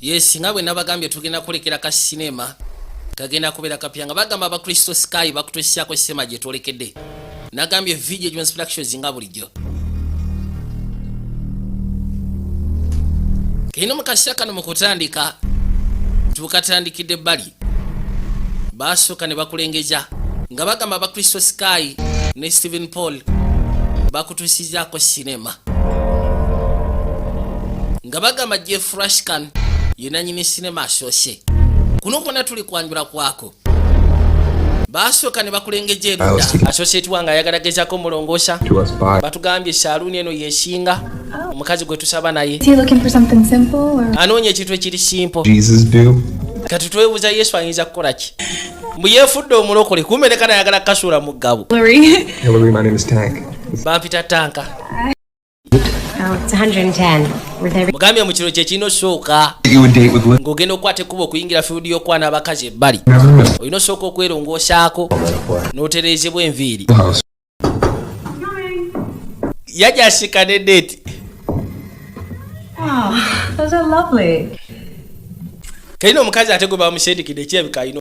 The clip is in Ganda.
Yes, nga bwe nabagambye tugenda kulekera ka sinema kagenda kubeera kapya nga bagamba abakristo sky bakutuusiako sema gye twolekedde. Nagambye video Jones Productions nga bulijjo. Kino mu kaseera kano mu kutandika tukatandikidde ebbali baasooka ne bakulengeza nga bagamba abakristo sky ne Stephen Paul bakutuusizaako sinema nga bagamba Jeff Rashkan yenanyini sinema asoose kuno kwonna tuli kwanjula kwako baasooka ne bakulengeja erudda associate wange ayagalagezako mulongoosa batugambye saaluuni eno yesinga omukazi gwe tusaba naye anoonya ekintu ekiri simple kati twebuuza yesu ayinza kukola ki mbu yeefudde omulokole kumbe ne kana ayagala kasuula mu ggabo bampita tanka mugambye mu kiro kye kino sooka ng'ogenda okukwata ekkuba okuyingira field y'okwana abakazi ebbali olina osooka okwerongoosaako n'otereezebwa enviiri yajja asika ne deeti kalina omukazi ate gwe bamusendikidde ekyebika alina